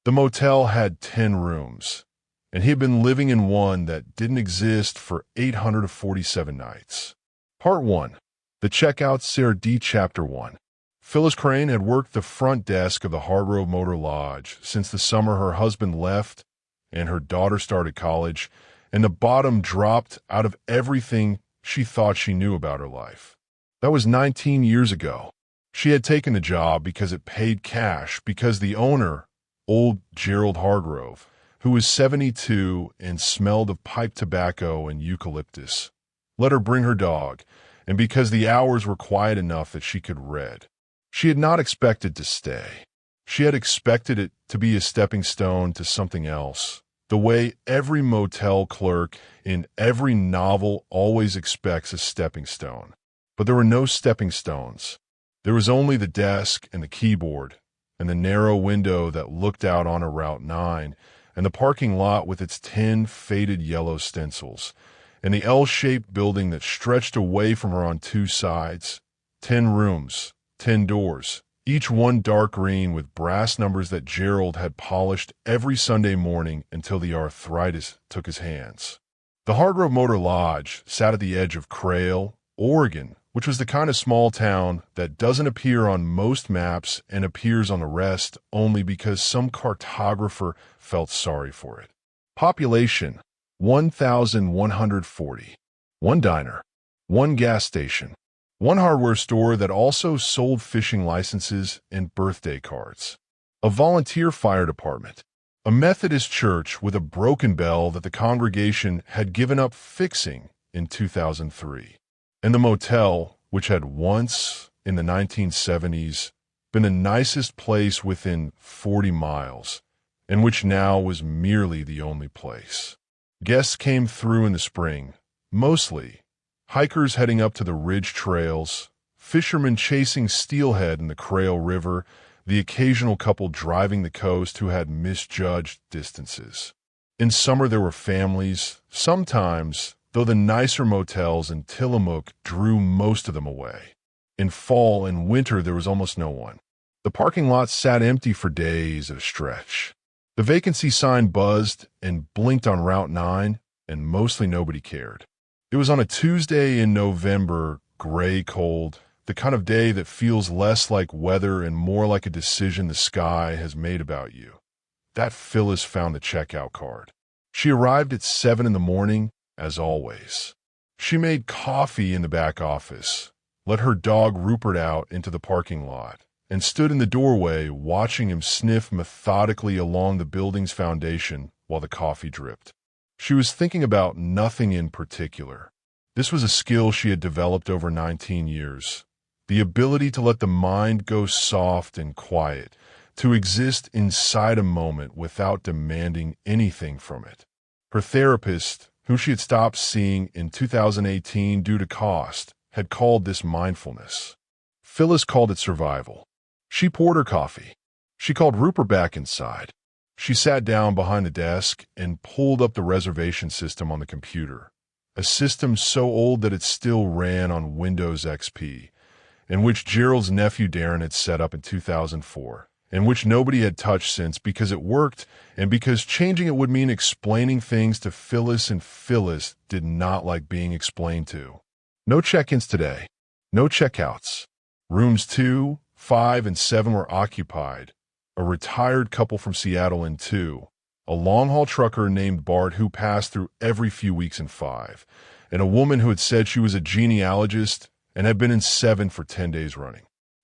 The motel had 10 rooms, and he had been living in one that didn't exist for 847 nights. Part 1. The Checkout CRD Chapter 1. Phyllis Crane had worked the front desk of the Hargrove Motor Lodge since the summer her husband left and her daughter started college, and the bottom dropped out of everything she thought she knew about her life. That was 19 years ago. She had taken the job because it paid cash, because the owner, old Gerald Hargrove, who was 72 and smelled of pipe tobacco and eucalyptus, let her bring her dog, and because the hours were quiet enough that she could read. She had not expected to stay. She had expected it to be a stepping stone to something else, the way every motel clerk in every novel always expects a stepping stone. But there were no stepping stones. There was only the desk and the keyboard, and the narrow window that looked out on a Route 9, and the parking lot with its 10 faded yellow stencils, and the L-shaped building that stretched away from her on 2 sides. 10 rooms, 10 doors, each one dark green with brass numbers that Gerald had polished every Sunday morning until the arthritis took his hands. The Hargrove Motor Lodge sat at the edge of Crail, Oregon, which was the kind of small town that doesn't appear on most maps and appears on the rest only because some cartographer felt sorry for it. Population, 1,140. 1 diner, 1 gas station, 1 hardware store that also sold fishing licenses and birthday cards, a volunteer fire department, a Methodist church with a broken bell that the congregation had given up fixing in 2003, and the motel, which had once, in the 1970s, been the nicest place within 40 miles, and which now was merely the only place. Guests came through in the spring, mostly hikers heading up to the ridge trails, fishermen chasing steelhead in the Crail River, the occasional couple driving the coast who had misjudged distances. In summer there were families, sometimes, though the nicer motels in Tillamook drew most of them away. In fall and winter there was almost no one. The parking lot sat empty for days at a stretch. The vacancy sign buzzed and blinked on Route 9, and mostly nobody cared. It was on a Tuesday in November, gray cold, the kind of day that feels less like weather and more like a decision the sky has made about you, that Phyllis found the checkout card. She arrived at 7 in the morning, as always. She made coffee in the back office, let her dog Rupert out into the parking lot, and stood in the doorway watching him sniff methodically along the building's foundation while the coffee dripped. She was thinking about nothing in particular. This was a skill she had developed over 19 years. The ability to let the mind go soft and quiet, to exist inside a moment without demanding anything from it. Her therapist, who she had stopped seeing in 2018 due to cost, had called this mindfulness. Phyllis called it survival. She poured her coffee. She called Rupert back inside. She sat down behind the desk and pulled up the reservation system on the computer, a system so old that it still ran on Windows XP, and which Gerald's nephew Darren had set up in 2004, and which nobody had touched since because it worked and because changing it would mean explaining things to Phyllis, and Phyllis did not like being explained to. No check-ins today. No checkouts. Rooms 2, 5, and 7 were occupied. A retired couple from Seattle in 2, a long-haul trucker named Bart who passed through every few weeks in 5, and a woman who had said she was a genealogist and had been in 7 for 10 days running.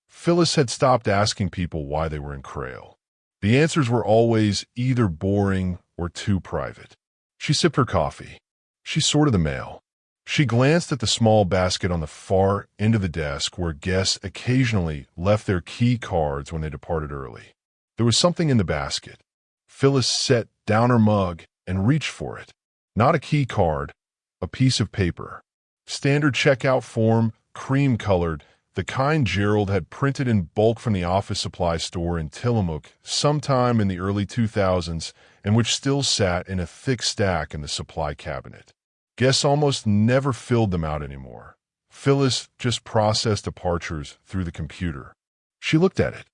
Phyllis had stopped asking people why they were in Crail. The answers were always either boring or too private. She sipped her coffee. She sorted the mail. She glanced at the small basket on the far end of the desk where guests occasionally left their key cards when they departed early. There was something in the basket. Phyllis set down her mug and reached for it. Not a key card, a piece of paper. Standard checkout form, cream-colored, the kind Gerald had printed in bulk from the office supply store in Tillamook sometime in the early 2000s and which still sat in a thick stack in the supply cabinet. Guests almost never filled them out anymore. Phyllis just processed departures through the computer. She looked at it.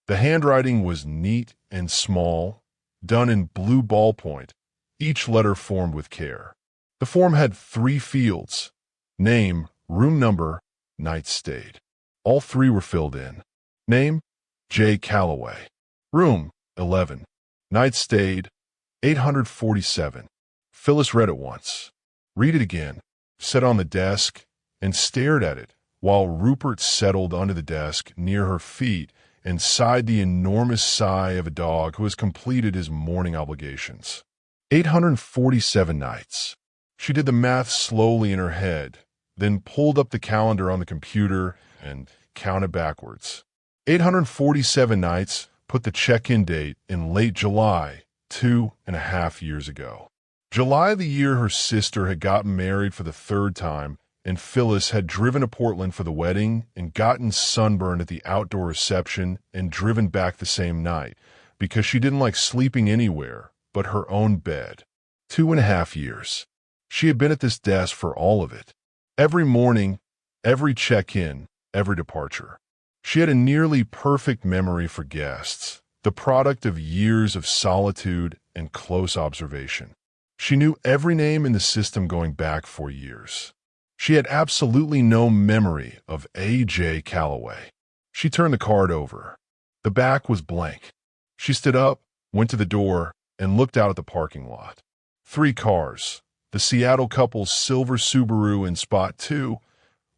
The handwriting was neat and small, done in blue ballpoint, each letter formed with care. The form had 3 fields: name, room number, night stayed. All 3 were filled in. Name, J. Calloway. Room, 11. Night stayed, 847. Phyllis read it once. Read it again, sat on the desk, and stared at it, while Rupert settled under the desk near her feet and sighed the enormous sigh of a dog who has completed his morning obligations. 847 nights. She did the math slowly in her head, then pulled up the calendar on the computer and counted backwards. 847 nights put the check-in date in late July, 2.5 years ago. July, the year her sister had gotten married for the 3rd time, and Phyllis had driven to Portland for the wedding and gotten sunburned at the outdoor reception and driven back the same night because she didn't like sleeping anywhere but her own bed. 2.5 years. She had been at this desk for all of it. Every morning, every check-in, every departure. She had a nearly perfect memory for guests, the product of years of solitude and close observation. She knew every name in the system going back 4 years. She had absolutely no memory of A.J. Calloway. She turned the card over. The back was blank. She stood up, went to the door, and looked out at the parking lot. 3 cars. The Seattle couple's silver Subaru in spot 2,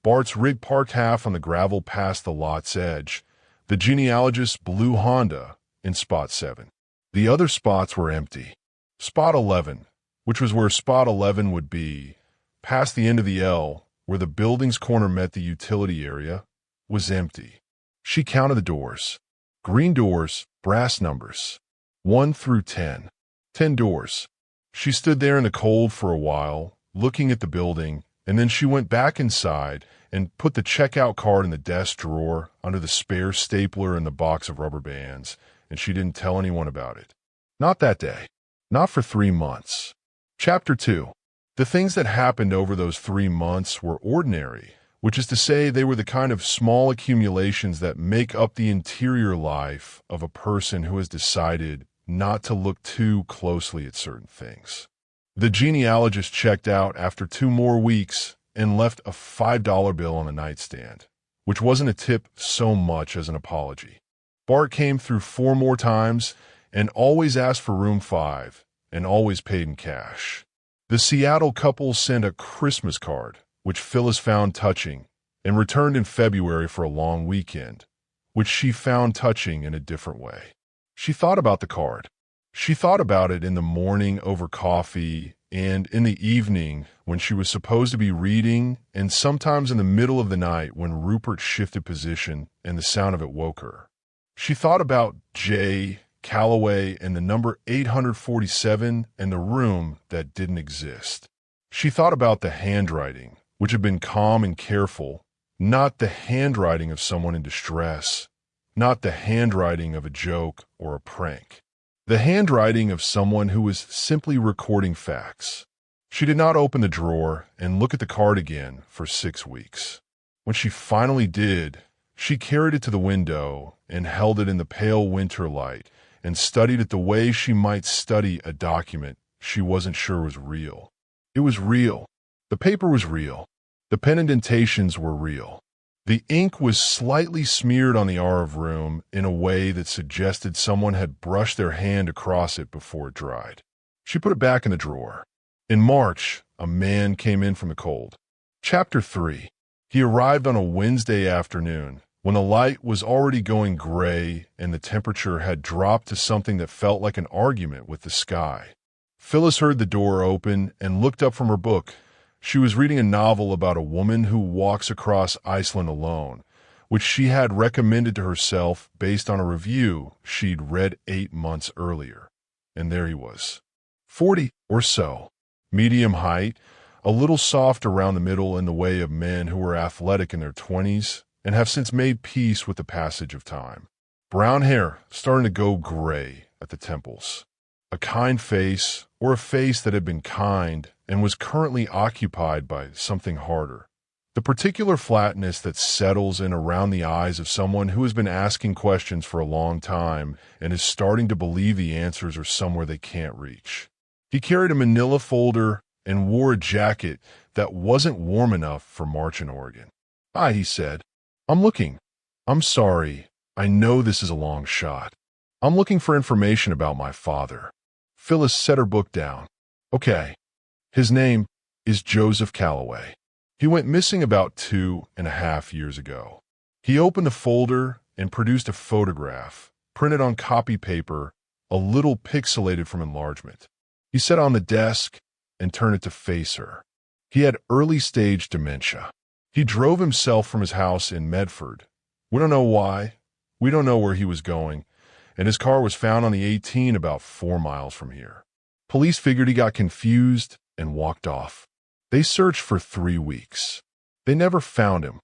Bart's rig parked half on the gravel past the lot's edge, the genealogist's blue Honda in spot 7. The other spots were empty. Spot 11, which was where spot 11 would be, past the end of the L, where the building's corner met the utility area, was empty. She counted the doors. Green doors, brass numbers. 1 through 10. 10 doors. She stood there in the cold for a while, looking at the building, and then she went back inside and put the checkout card in the desk drawer under the spare stapler and the box of rubber bands, and she didn't tell anyone about it. Not that day. Not for 3 months. Chapter 2. The things that happened over those 3 months were ordinary, which is to say they were the kind of small accumulations that make up the interior life of a person who has decided not to look too closely at certain things. The genealogist checked out after 2 more weeks and left a $5 bill on the nightstand, which wasn't a tip so much as an apology. Bart came through 4 more times and always asked for room 5 and always paid in cash. The Seattle couple sent a Christmas card, which Phyllis found touching, and returned in February for a long weekend, which she found touching in a different way. She thought about the card. She thought about it in the morning over coffee and in the evening when she was supposed to be reading, and sometimes in the middle of the night when Rupert shifted position and the sound of it woke her. She thought about J. Calloway and the number 847 and the room that didn't exist. She thought about the handwriting, which had been calm and careful, not the handwriting of someone in distress, not the handwriting of a joke or a prank. The handwriting of someone who was simply recording facts. She did not open the drawer and look at the card again for 6 weeks. When she finally did, she carried it to the window and held it in the pale winter light and studied it the way she might study a document she wasn't sure was real. It was real. The paper was real. The pen indentations were real. The ink was slightly smeared on the R of room in a way that suggested someone had brushed their hand across it before it dried. She put it back in the drawer. In March, a man came in from the cold. Chapter 3. He arrived on a Wednesday afternoon when the light was already going gray and the temperature had dropped to something that felt like an argument with the sky. Phyllis heard the door open and looked up from her book. She was reading a novel about a woman who walks across Iceland alone, which she had recommended to herself based on a review she'd read 8 months earlier. And there he was. 40 or so. Medium height, a little soft around the middle in the way of men who were athletic in their 20s and have since made peace with the passage of time. Brown hair starting to go gray at the temples. A kind face, or a face that had been kind and was currently occupied by something harder. The particular flatness that settles in around the eyes of someone who has been asking questions for a long time and is starting to believe the answers are somewhere they can't reach. He carried a manila folder and wore a jacket that wasn't warm enough for March in Oregon. "Hi," he said. "I'm looking. I'm sorry. I know this is a long shot. I'm looking for information about my father." Phyllis set her book down. "Okay. His name is Joseph Calloway. He went missing about 2.5 years ago." He opened the folder and produced a photograph, printed on copy paper, a little pixelated from enlargement. He sat on the desk and turned it to face her. He had early-stage dementia. He drove himself from his house in Medford. We don't know why. We don't know where he was going, and his car was found on the 18 about 4 miles from here. Police figured he got confused and walked off. They searched for 3 weeks. They never found him.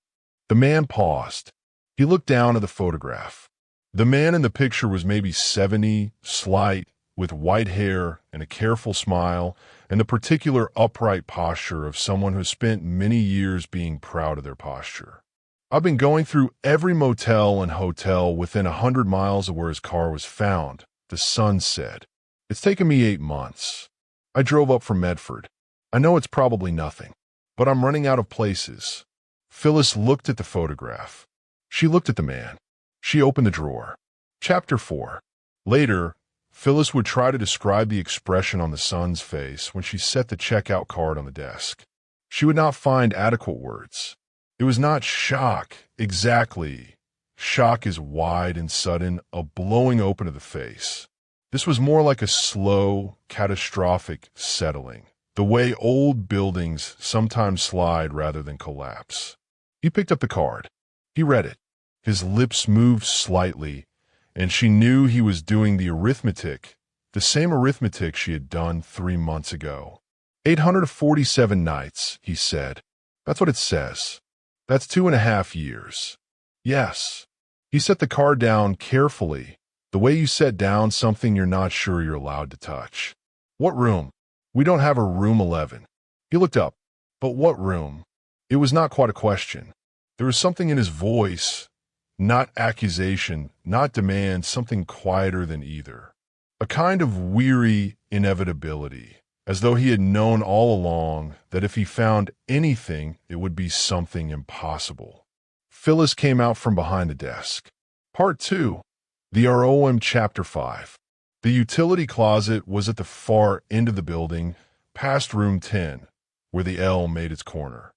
The man paused. He looked down at the photograph. The man in the picture was maybe 70, slight, with white hair and a careful smile, and the particular upright posture of someone who spent many years being proud of their posture. "I've been going through every motel and hotel within 100 miles of where his car was found," the son said. "It's taken me 8 months. I drove up from Medford. I know it's probably nothing, but I'm running out of places." Phyllis looked at the photograph. She looked at the man. She opened the drawer. Chapter 4. Later, Phyllis would try to describe the expression on the son's face when she set the checkout card on the desk. She would not find adequate words. It was not shock, exactly. Shock is wide and sudden, a blowing open of the face. This was more like a slow, catastrophic settling, the way old buildings sometimes slide rather than collapse. He picked up the card. He read it. His lips moved slightly, and she knew he was doing the arithmetic, the same arithmetic she had done 3 months ago. 847 nights, he said. "That's what it says. That's 2.5 years. Yes." He set the card down carefully, the way you set down something you're not sure you're allowed to touch. "What room?" "We don't have a room 11. He looked up. "But what room?" It was not quite a question. There was something in his voice, not accusation, not demand, something quieter than either. A kind of weary inevitability, as though he had known all along that if he found anything, it would be something impossible. Phyllis came out from behind the desk. Part 2. The ROM Chapter 5. The utility closet was at the far end of the building, past room 10, where the L made its corner.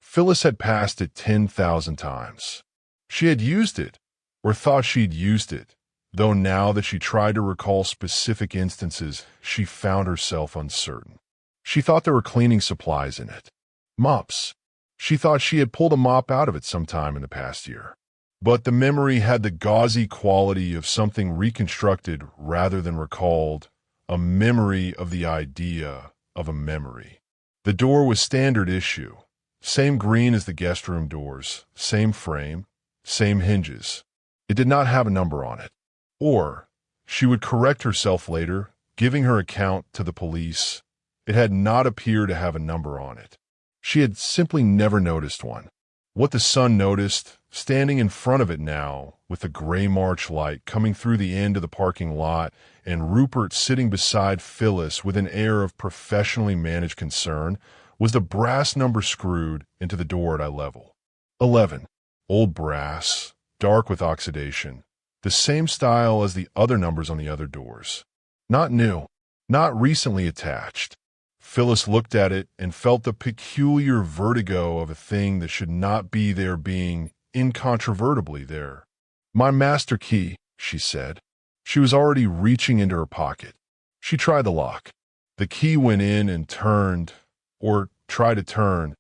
Phyllis had passed it 10,000 times. She had used it, or thought she'd used it, though now that she tried to recall specific instances, she found herself uncertain. She thought there were cleaning supplies in it. Mops. She thought she had pulled a mop out of it sometime in the past year. But the memory had the gauzy quality of something reconstructed rather than recalled, a memory of the idea of a memory. The door was standard issue, same green as the guest room doors, same frame, same hinges. It did not have a number on it. Or, she would correct herself later, giving her account to the police. It had not appeared to have a number on it. She had simply never noticed one. What the son noticed, standing in front of it now, with the gray March light coming through the end of the parking lot, and Rupert sitting beside Phyllis with an air of professionally managed concern, was the brass number screwed into the door at eye level. 11. Old brass, dark with oxidation, the same style as the other numbers on the other doors. Not new, not recently attached. Phyllis looked at it and felt the peculiar vertigo of a thing that should not be there being incontrovertibly there. "My master key," she said. She was already reaching into her pocket. She tried the lock. The key went in and turned, or tried to turn,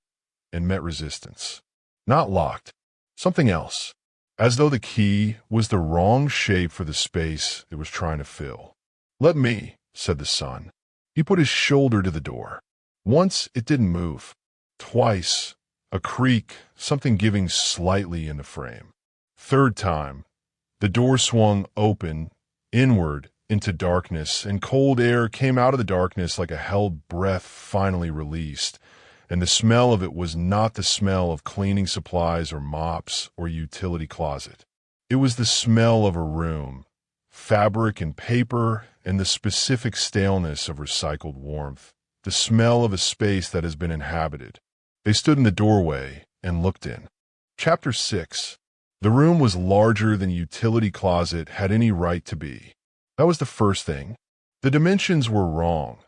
and met resistance. Not locked. Something else. As though the key was the wrong shape for the space it was trying to fill. "Let me," said the son. He put his shoulder to the door. Once it didn't move. Twice, a creak, something giving slightly in the frame. Third time, the door swung open, inward, into darkness, and cold air came out of the darkness like a held breath finally released, and the smell of it was not the smell of cleaning supplies or mops or utility closet. It was the smell of a room, fabric and paper, and the specific staleness of recycled warmth, the smell of a space that has been inhabited. They stood in the doorway and looked in. Chapter 6. The room was larger than a utility closet had any right to be. That was the first thing. The dimensions were wrong.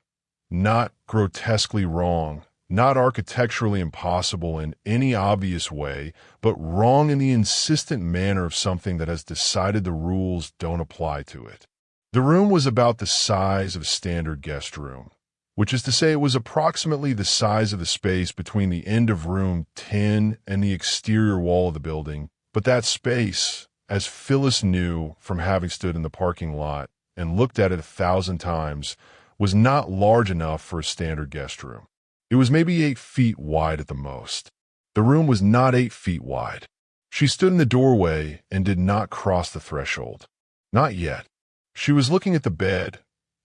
Not grotesquely wrong, not architecturally impossible in any obvious way, but wrong in the insistent manner of something that has decided the rules don't apply to it. The room was about the size of a standard guest room, which is to say it was approximately the size of the space between the end of room 10 and the exterior wall of the building. But that space, as Phyllis knew from having stood in the parking lot and looked at it 1,000 times, was not large enough for a standard guest room. It was maybe 8 feet wide at the most. The room was not 8 feet wide. She stood in the doorway and did not cross the threshold. Not yet. She was looking at the bed,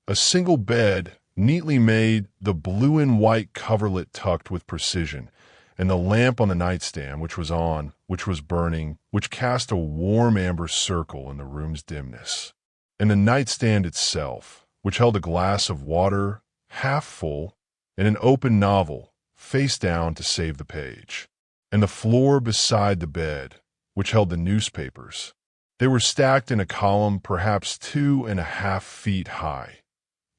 a single bed, neatly made, the blue and white coverlet tucked with precision, and the lamp on the nightstand, which was on, which was burning, which cast a warm amber circle in the room's dimness. And the nightstand itself, which held a glass of water, half full, and an open novel, face down to save the page. And the floor beside the bed, which held the newspapers. They were stacked in a column perhaps 2.5 feet high.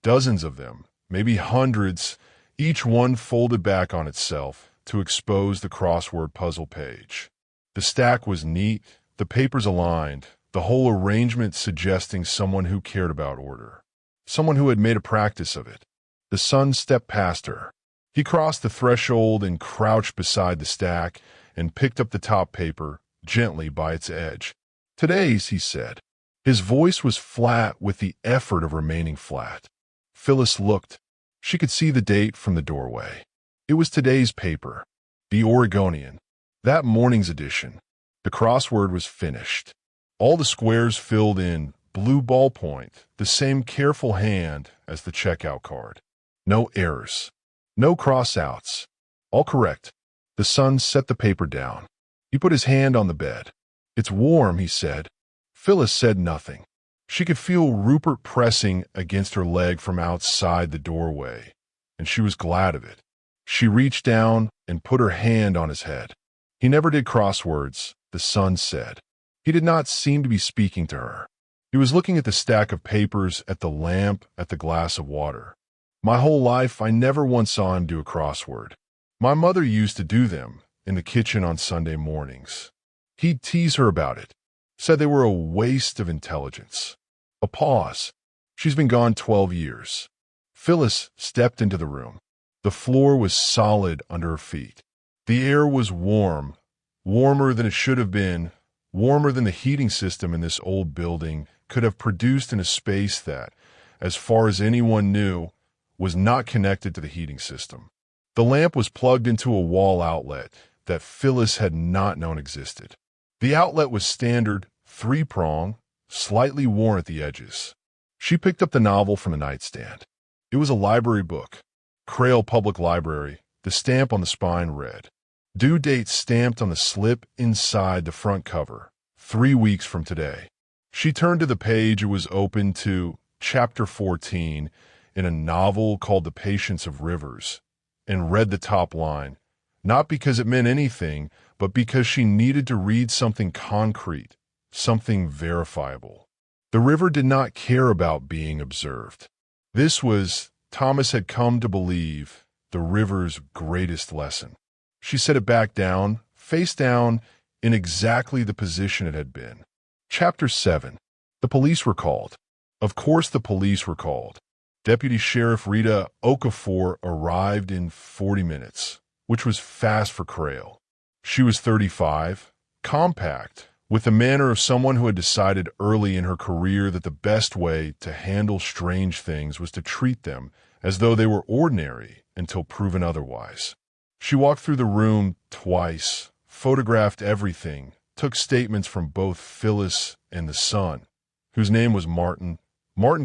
Dozens of them, maybe hundreds, each one folded back on itself to expose the crossword puzzle page. The stack was neat, the papers aligned, the whole arrangement suggesting someone who cared about order, someone who had made a practice of it. The son stepped past her. He crossed the threshold and crouched beside the stack and picked up the top paper, gently by its edge. "Today's," he said. His voice was flat with the effort of remaining flat. Phyllis looked. She could see the date from the doorway. It was today's paper, the Oregonian, that morning's edition. The crossword was finished. All the squares filled in, blue ballpoint, the same careful hand as the checkout card. No errors. No cross-outs. All correct. The son set the paper down. He put his hand on the bed. "It's warm," he said. Phyllis said nothing. She could feel Rupert pressing against her leg from outside the doorway, and she was glad of it. She reached down and put her hand on his head. "He never did crosswords," the son said. He did not seem to be speaking to her. He was looking at the stack of papers, at the lamp, at the glass of water. "My whole life, I never once saw him do a crossword. My mother used to do them in the kitchen on Sunday mornings. He'd tease her about it, said they were a waste of intelligence." A pause. "She's been gone 12 years. Phyllis stepped into the room. The floor was solid under her feet. The air was warm, warmer than it should have been, warmer than the heating system in this old building could have produced in a space that, as far as anyone knew, was not connected to the heating system. The lamp was plugged into a wall outlet that Phyllis had not known existed. The outlet was standard, 3-prong, slightly worn at the edges. She picked up the novel from the nightstand. It was a library book. Crail Public Library. The stamp on the spine read, "Due date stamped on the slip inside the front cover, 3 weeks from today." She turned to the page. It was open to Chapter 14 in a novel called The Patience of Rivers, and read the top line, not because it meant anything, but because she needed to read something concrete, something verifiable. The river did not care about being observed. This was, Thomas had come to believe, the river's greatest lesson. She set it back down, face down, in exactly the position it had been. Chapter 7. The police were called. Of course the police were called. Deputy Sheriff Rita Okafor arrived in 40 minutes, which was fast for Crail. She was 35, compact, with the manner of someone who had decided early in her career that the best way to handle strange things was to treat them as though they were ordinary until proven otherwise. She walked through the room twice, photographed everything, took statements from both Phyllis and the son, whose name was Martin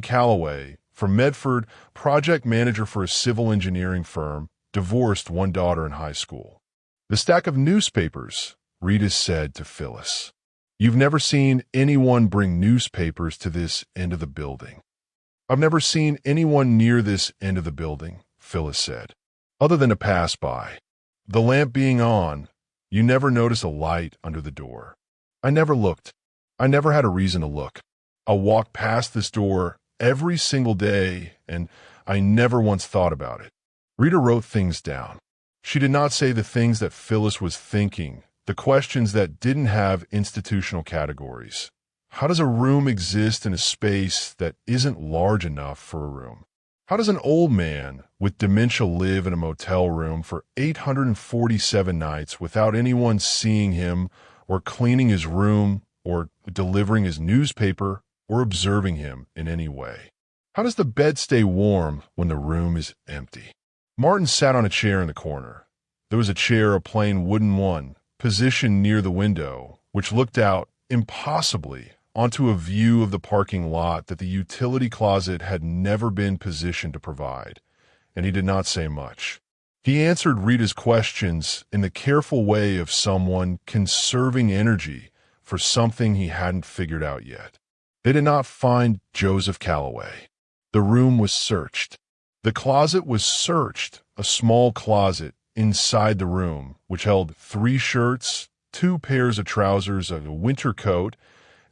Calloway, from Medford, project manager for a civil engineering firm, divorced, one daughter in high school. The stack of newspapers, Rita said to Phyllis. You've never seen anyone bring newspapers to this end of the building. I've never seen anyone near this end of the building, Phyllis said, other than to pass by. The lamp being on, you never notice a light under the door. I never looked. I never had a reason to look. I walked past this door every single day, and I never once thought about it. Rita wrote things down. She did not say the things that Phyllis was thinking, the questions that didn't have institutional categories. How does a room exist in a space that isn't large enough for a room? How does an old man with dementia live in a motel room for 847 nights without anyone seeing him or cleaning his room or delivering his newspaper or observing him in any way? How does the bed stay warm when the room is empty? Martin sat on a chair in the corner. There was a chair, a plain wooden one, positioned near the window, which looked out impossibly onto a view of the parking lot that the utility closet had never been positioned to provide, and he did not say much. He answered Rita's questions in the careful way of someone conserving energy for something he hadn't figured out yet. They did not find Joseph Calloway. The room was searched. The closet was searched, a small closet inside the room, which held 3 shirts, 2 pairs of trousers, a winter coat,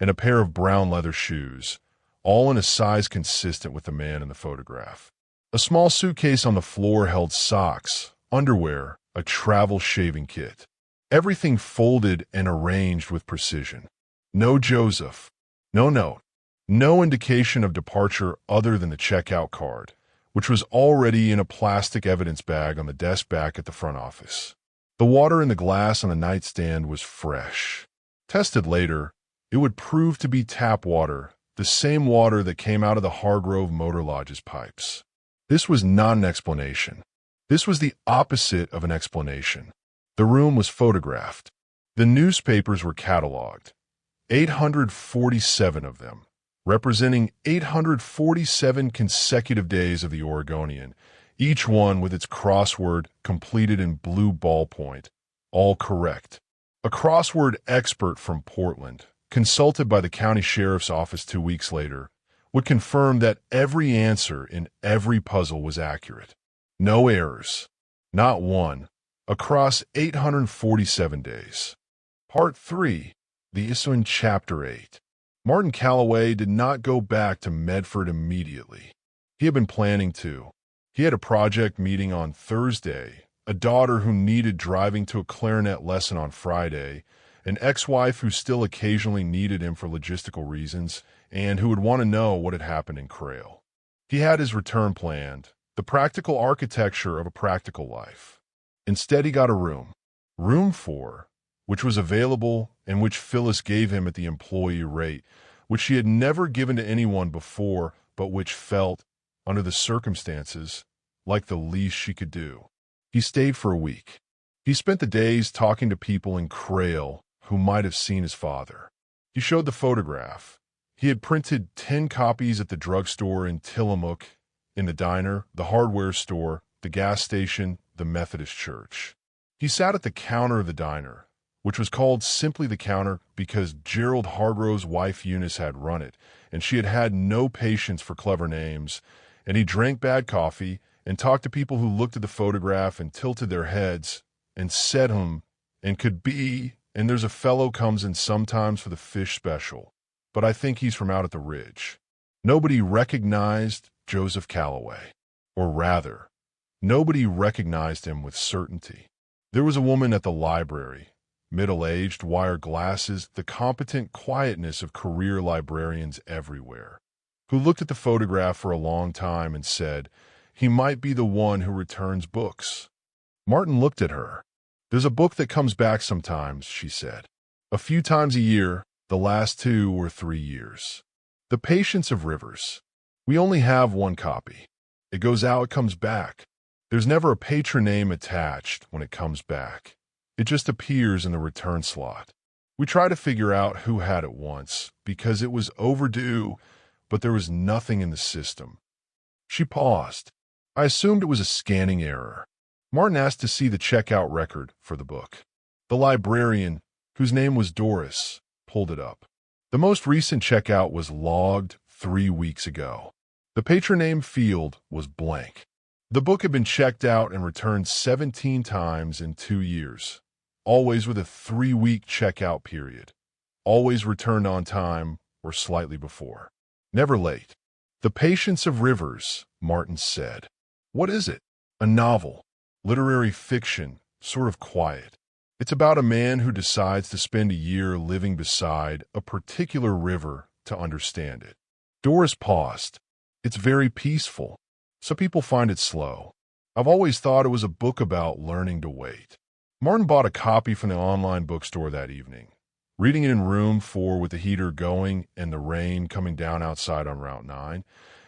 and a pair of brown leather shoes, all in a size consistent with the man in the photograph. A small suitcase on the floor held socks, underwear, a travel shaving kit. Everything folded and arranged with precision. No Joseph. No note. No indication of departure other than the checkout card, which was already in a plastic evidence bag on the desk back at the front office. The water in the glass on the nightstand was fresh. Tested later, it would prove to be tap water, the same water that came out of the Hargrove Motor Lodge's pipes. This was not an explanation. This was the opposite of an explanation. The room was photographed. The newspapers were cataloged. 847 of them, representing 847 consecutive days of the Oregonian, each one with its crossword completed in blue ballpoint, all correct. A crossword expert from Portland, consulted by the county sheriff's office 2 weeks later, would confirm that every answer in every puzzle was accurate. No errors. Not one. Across 847 days. Part 3. The issue in Chapter 8. Martin Calloway did not go back to Medford immediately. He had been planning to. He had a project meeting on Thursday, a daughter who needed driving to a clarinet lesson on Friday, an ex-wife who still occasionally needed him for logistical reasons, and who would want to know what had happened in Crail. He had his return planned, the practical architecture of a practical life. Instead, he got a room. Room 4, which was available and which Phyllis gave him at the employee rate, which she had never given to anyone before, but which felt, under the circumstances, like the least she could do. He stayed for a week. He spent the days talking to people in Crail who might have seen his father. He showed the photograph. He had printed 10 copies at the drugstore in Tillamook, in the diner, the hardware store, the gas station, the Methodist church. He sat at the counter of the diner, which was called simply the counter because Gerald Hargrove's wife Eunice had run it, and she had had no patience for clever names, and he drank bad coffee and talked to people who looked at the photograph and tilted their heads and said and could be, and there's a fellow comes in sometimes for the fish special, but I think he's from out at the Ridge. Nobody recognized Joseph Calloway, or rather, nobody recognized him with certainty. There was a woman at the library, middle-aged, wire glasses, the competent quietness of career librarians everywhere, who looked at the photograph for a long time and said, he might be the one who returns books. Martin looked at her. There's a book that comes back sometimes, she said. A few times a year, the last 2 or 3 years. The Patience of Rivers. We only have 1 copy. It goes out, it comes back. There's never a patron name attached when it comes back. It just appears in the return slot. We try to figure out who had it once, because it was overdue, but there was nothing in the system. She paused. I assumed it was a scanning error. Martin asked to see the checkout record for the book. The librarian, whose name was Doris, pulled it up. The most recent checkout was logged 3 weeks ago. The patron name field was blank. The book had been checked out and returned 17 times in 2 years, always with a 3-week checkout period, always returned on time or slightly before. Never late. The Patience of Rivers, Martin said. What is it? A novel. Literary fiction, sort of quiet. It's about a man who decides to spend a year living beside a particular river to understand it. Doris paused. It's very peaceful. Some people find it slow. I've always thought it was a book about learning to wait. Martin bought a copy from the online bookstore that evening, reading it in room 4 with the heater going and the rain coming down outside on Route 9,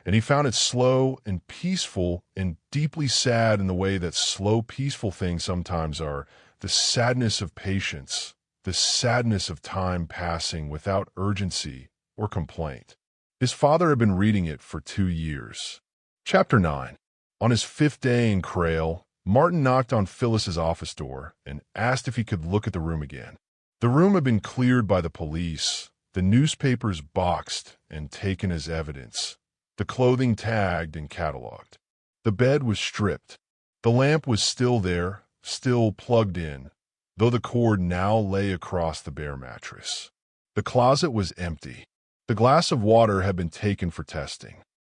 and he found it slow and peaceful and deeply sad in the way that slow, peaceful things sometimes are, the sadness of patience, the sadness of time passing without urgency or complaint. His father had been reading it for 2 years. Chapter 9. On his 5th day in Crail, Martin knocked on Phyllis's office door and asked if he could look at the room again. The room had been cleared by the police, the newspapers boxed and taken as evidence, the clothing tagged and cataloged. The bed was stripped. The lamp was still there, still plugged in, though the cord now lay across the bare mattress. The closet was empty. The glass of water had been taken for testing.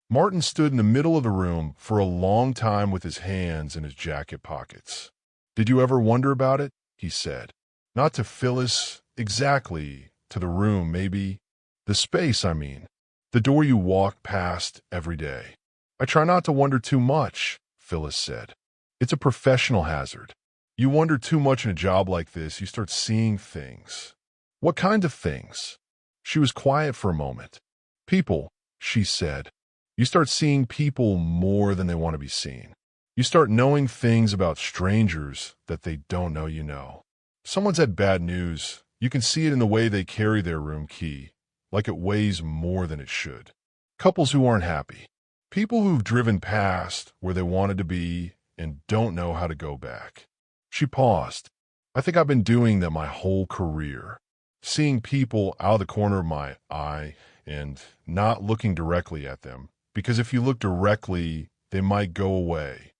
Martin stood in the middle of the room for a long time with his hands in his jacket pockets. "Did you ever wonder about it?" he said. "Not to Phyllis, exactly, to the room, maybe. The space, I mean. The door you walk past every day." "I try not to wonder too much," Phyllis said. "It's a professional hazard. You wonder too much in a job like this, you start seeing things." "What kind of things?" She was quiet for a moment. "People," she said. "You start seeing people more than they want to be seen. You start knowing things about strangers that they don't know you know. Someone's had bad news. You can see it in the way they carry their room key, like it weighs more than it should. Couples who aren't happy. People who've driven past where they wanted to be and don't know how to go back." She paused. "I think I've been doing that my whole career. Seeing people out of the corner of my eye and not looking directly at them, because if you look directly, they might go away."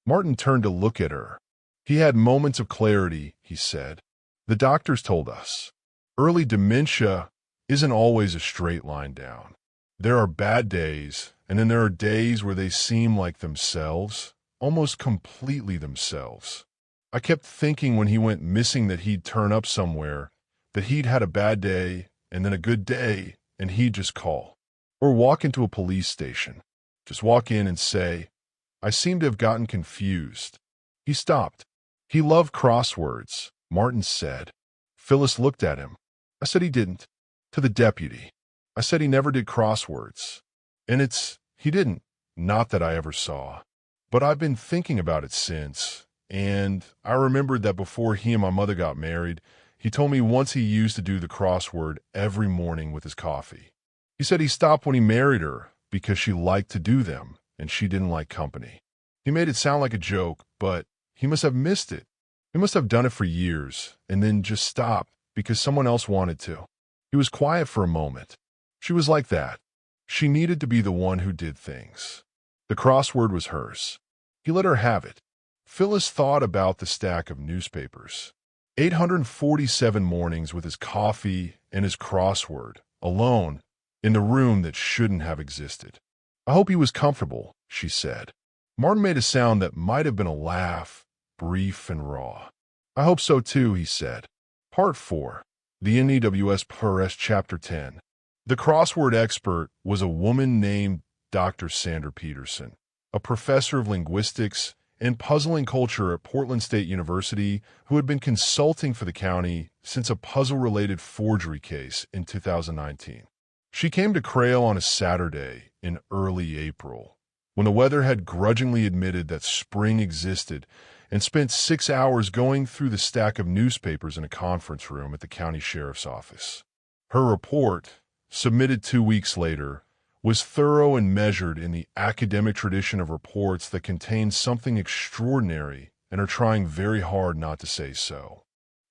Martin turned to look at her. He had moments of clarity, he said. "The doctors told us. Early dementia isn't always a straight line down. There are bad days, and then there are days where they seem like themselves, almost completely themselves. I kept thinking when he went missing that he'd turn up somewhere, that he'd had a bad day and then a good day, and he'd just call. Or walk into a police station. Just walk in and say, 'I seem to have gotten confused.'" He stopped. "He loved crosswords," Martin said. Phyllis looked at him. "I said he didn't." To the deputy. "I said he never did crosswords. And he didn't. Not that I ever saw. But I've been thinking about it since, and I remembered that before he and my mother got married, he told me once he used to do the crossword every morning with his coffee. He said he stopped when he married her because she liked to do them and she didn't like company. He made it sound like a joke, but he must have missed it. He must have done it for years and then just stopped because someone else wanted to." He was quiet for a moment. She was like that. She needed to be the one who did things. The crossword was hers. He let her have it. Phyllis thought about the stack of newspapers. 847 mornings with his coffee and his crossword, alone, in the room that shouldn't have existed. "I hope he was comfortable," she said. Martin made a sound that might have been a laugh, brief and raw. "I hope so too," he said. Part 4. The NEWS PRS Chapter 10. The crossword expert was a woman named Dr. Sandra Peterson, a professor of linguistics and puzzling culture at Portland State University who had been consulting for the county since a puzzle-related forgery case in 2019. She came to Crail on a Saturday in early April, when the weather had grudgingly admitted that spring existed, and spent 6 hours going through the stack of newspapers in a conference room at the county sheriff's office. Her report, submitted 2 weeks later, was thorough and measured in the academic tradition of reports that contain something extraordinary and are trying very hard not to say so.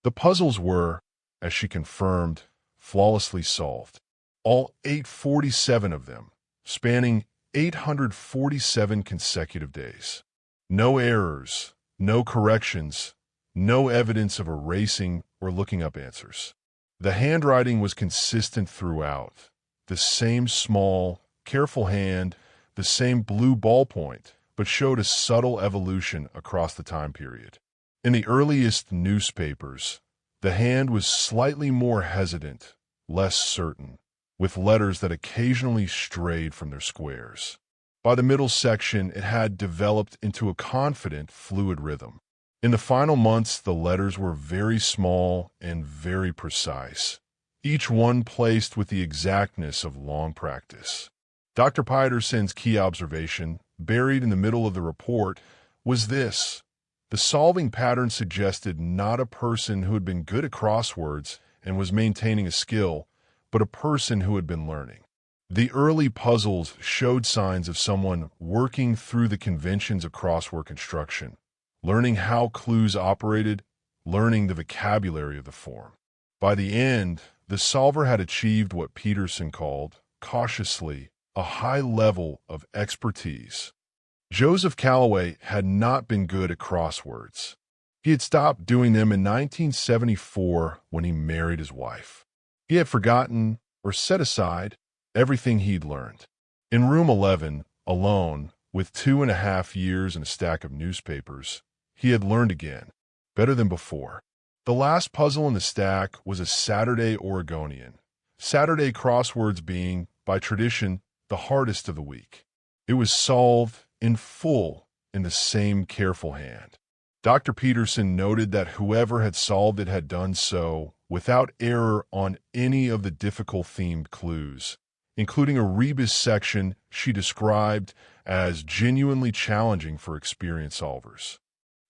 The puzzles were, as she confirmed, flawlessly solved. All 847 of them, spanning 847 consecutive days. No errors, no corrections, no evidence of erasing or looking up answers. The handwriting was consistent throughout. The same small, careful hand, the same blue ballpoint, but showed a subtle evolution across the time period. In the earliest newspapers, the hand was slightly more hesitant, less certain, with letters that occasionally strayed from their squares. By the middle section, it had developed into a confident, fluid rhythm. In the final months, the letters were very small and very precise, each one placed with the exactness of long practice. Dr. Peterson's key observation, buried in the middle of the report, was this: the solving pattern suggested not a person who had been good at crosswords and was maintaining a skill, but a person who had been learning. The early puzzles showed signs of someone working through the conventions of crossword construction, learning how clues operated, learning the vocabulary of the form. By the end, the solver had achieved what Peterson called, cautiously, a high level of expertise. Joseph Calloway had not been good at crosswords. He had stopped doing them in 1974 when he married his wife. He had forgotten, or set aside, everything he'd learned. In room 11, alone, with 2.5 years and a stack of newspapers, he had learned again, better than before. The last puzzle in the stack was a Saturday Oregonian, Saturday crosswords being, by tradition, the hardest of the week. It was solved in full in the same careful hand. Dr. Peterson noted that whoever had solved it had done so without error on any of the difficult themed clues, including a rebus section she described as genuinely challenging for experienced solvers.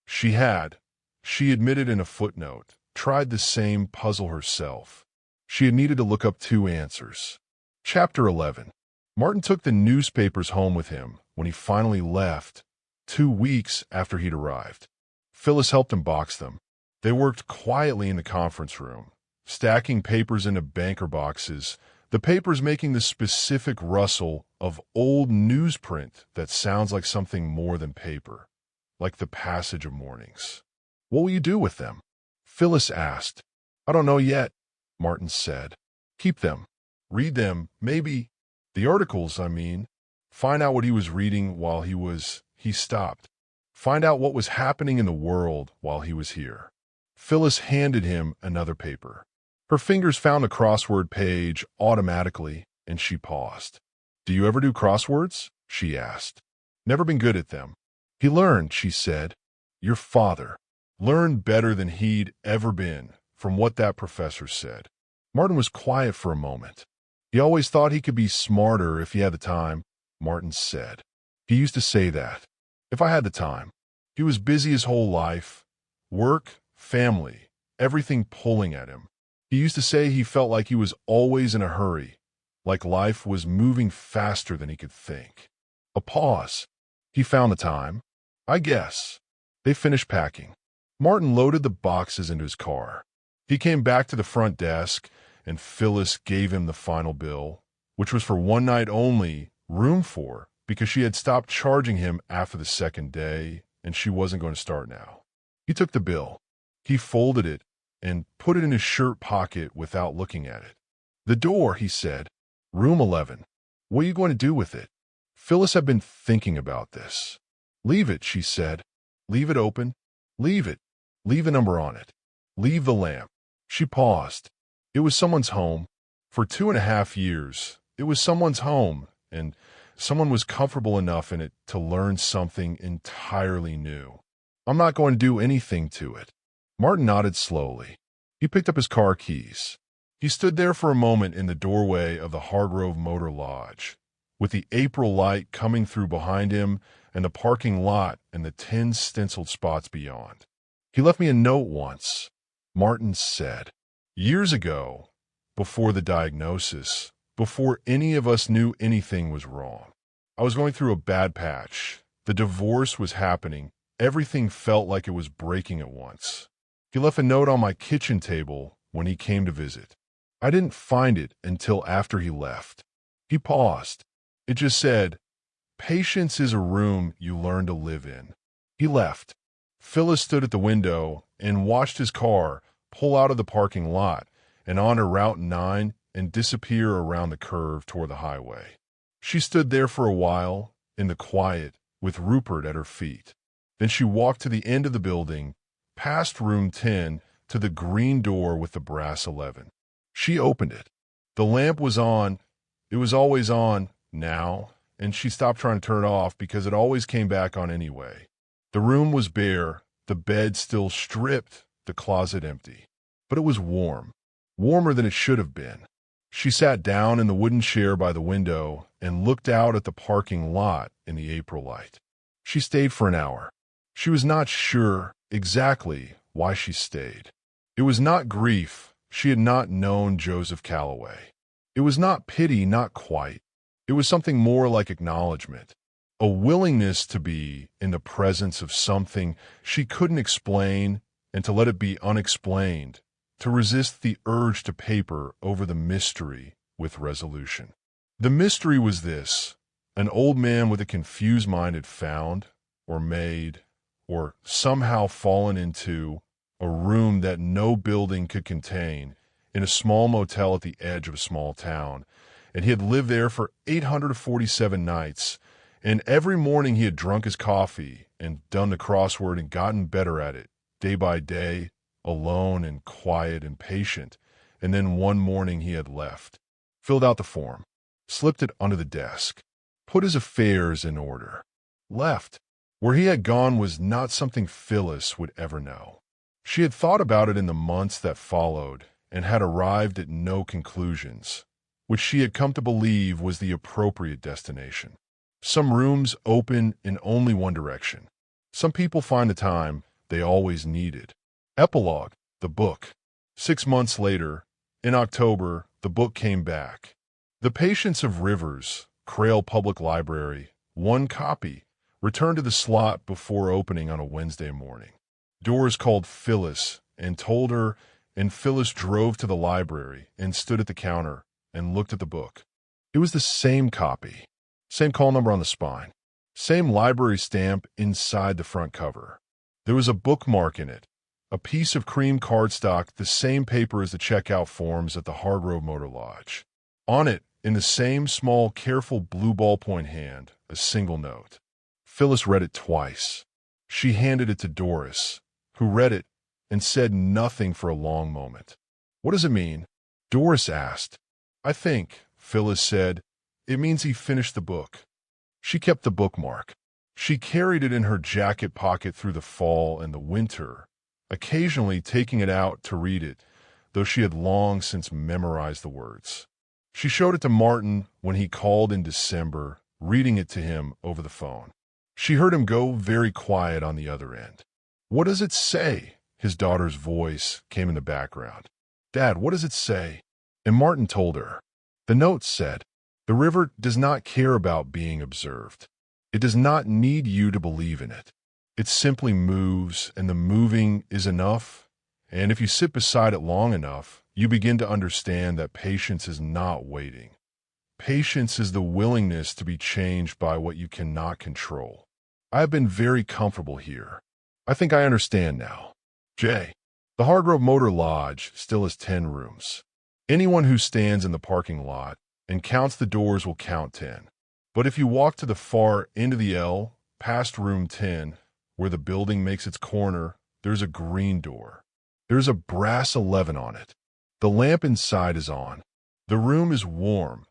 She admitted in a footnote, tried the same puzzle herself. She had needed to look up 2 answers. Chapter 11. Martin took the newspapers home with him when he finally left, 2 weeks after he'd arrived. Phyllis helped him box them. They worked quietly in the conference room, stacking papers into banker boxes, the papers making the specific rustle of old newsprint that sounds like something more than paper, like the passage of mornings. "What will you do with them?" Phyllis asked. "I don't know yet," Martin said. "Keep them. Read them, maybe. The articles, I mean. Find out what he was reading while he stopped. Find out what was happening in the world while he was here." Phyllis handed him another paper. Her fingers found the crossword page automatically, and she paused. "Do you ever do crosswords?" she asked. "Never been good at them." "He learned," she said. "Your father learned better than he'd ever been, from what that professor said." Martin was quiet for a moment. "He always thought he could be smarter if he had the time," Martin said. "He used to say that. If I had the time." He was busy his whole life. Work, family, everything pulling at him. He used to say he felt like he was always in a hurry, like life was moving faster than he could think. A pause. "He found the time, I guess." They finished packing. Martin loaded the boxes into his car. He came back to the front desk, and Phyllis gave him the final bill, which was for 1 night only, room for, because she had stopped charging him after the second day, and she wasn't going to start now. He took the bill. He folded it and put it in his shirt pocket without looking at it. "The door," he said. "Room 11. What are you going to do with it?" Phyllis had been thinking about this. "Leave it," she said. "Leave it open. Leave it. Leave a number on it. Leave the lamp." She paused. It was someone's home. For 2.5 years, it was someone's home, and someone was comfortable enough in it to learn something entirely new. "I'm not going to do anything to it." Martin nodded slowly. He picked up his car keys. He stood there for a moment in the doorway of the Hargrove Motor Lodge, with the April light coming through behind him and the parking lot and the 10 stenciled spots beyond. "He left me a note once," Martin said. "Years ago, before the diagnosis, before any of us knew anything was wrong. I was going through a bad patch. The divorce was happening. Everything felt like it was breaking at once. He left a note on my kitchen table when he came to visit. I didn't find it until after he left. He paused. It just said, "Patience is a room you learn to live in." He left. Phyllis stood at the window and watched his car pull out of the parking lot and onto Route 9 and disappear around the curve toward the highway. She stood there for a while, in the quiet, with Rupert at her feet. Then she walked to the end of the building, past room 10, to the green door with the brass 11. She opened it. The lamp was on. It was always on now, and she stopped trying to turn it off because it always came back on anyway. The room was bare, the bed still stripped, the closet empty. But it was warm, warmer than it should have been. She sat down in the wooden chair by the window and looked out at the parking lot in the April light. She stayed for an hour. She was not sure exactly why she stayed. It was not grief. She had not known Joseph Calloway. It was not pity, not quite. It was something more like acknowledgement, a willingness to be in the presence of something she couldn't explain and to let it be unexplained, to resist the urge to paper over the mystery with resolution. The mystery was this: an old man with a confused mind had found, or made, or somehow fallen into, a room that no building could contain in a small motel at the edge of a small town, and he had lived there for 847 nights, and every morning he had drunk his coffee and done the crossword and gotten better at it, day by day, alone and quiet and patient, and then one morning he had left, filled out the form, slipped it under the desk, put his affairs in order, left. Where he had gone was not something Phyllis would ever know. She had thought about it in the months that followed and had arrived at no conclusions, which she had come to believe was the appropriate destination. Some rooms open in only one direction. Some people find the time they always needed. Epilogue, the book. 6 months later, in October, the book came back. The Patience of Rivers, Crail Public Library, 1 copy, returned to the slot before opening on a Wednesday morning. Doors called Phyllis and told her, and Phyllis drove to the library and stood at the counter and looked at the book. It was the same copy, same call number on the spine, same library stamp inside the front cover. There was a bookmark in it, a piece of cream cardstock, the same paper as the checkout forms at the Hargrove Motor Lodge. On it, in the same small, careful blue ballpoint hand, a single note. Phyllis read it twice. She handed it to Doris, who read it and said nothing for a long moment. "What does it mean?" Doris asked. "I think," Phyllis said, "it means he finished the book." She kept the bookmark. She carried it in her jacket pocket through the fall and the winter, occasionally taking it out to read it, though she had long since memorized the words. She showed it to Martin when he called in December, reading it to him over the phone. She heard him go very quiet on the other end. "What does it say?" His daughter's voice came in the background. "Dad, what does it say?" And Martin told her. The note said, "The river does not care about being observed. It does not need you to believe in it. It simply moves, and the moving is enough. And if you sit beside it long enough, you begin to understand that patience is not waiting. Patience is the willingness to be changed by what you cannot control. I have been very comfortable here. I think I understand now. J. The Hargrove Motor Lodge still has 10 rooms. Anyone who stands in the parking lot and counts the doors will count 10. But if you walk to the far end of the L, past room 10, where the building makes its corner, there's a green door. There's a brass 11 on it. The lamp inside is on. The room is warm,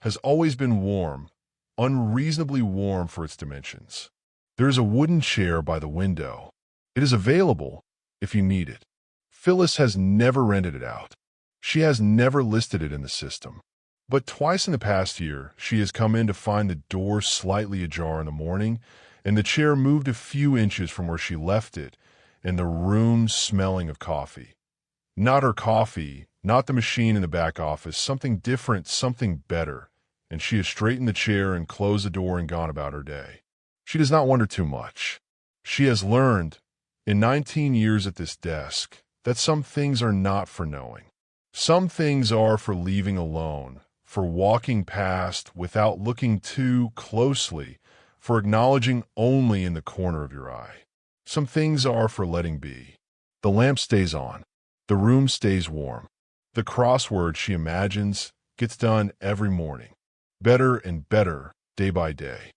has always been warm, unreasonably warm for its dimensions. There is a wooden chair by the window. It is available if you need it. Phyllis has never rented it out. She has never listed it in the system. But twice in the past year, she has come in to find the door slightly ajar in the morning, and the chair moved a few inches from where she left it, and the room smelling of coffee. Not her coffee, Not the machine in the back office, something different, something better. And she has straightened the chair and closed the door and gone about her day. She does not wonder too much. She has learned, in 19 years at this desk, that some things are not for knowing. Some things are for leaving alone, for walking past without looking too closely, for acknowledging only in the corner of your eye. Some things are for letting be. The lamp stays on. The room stays warm. The crossword she imagines gets done every morning. Better and better, day by day.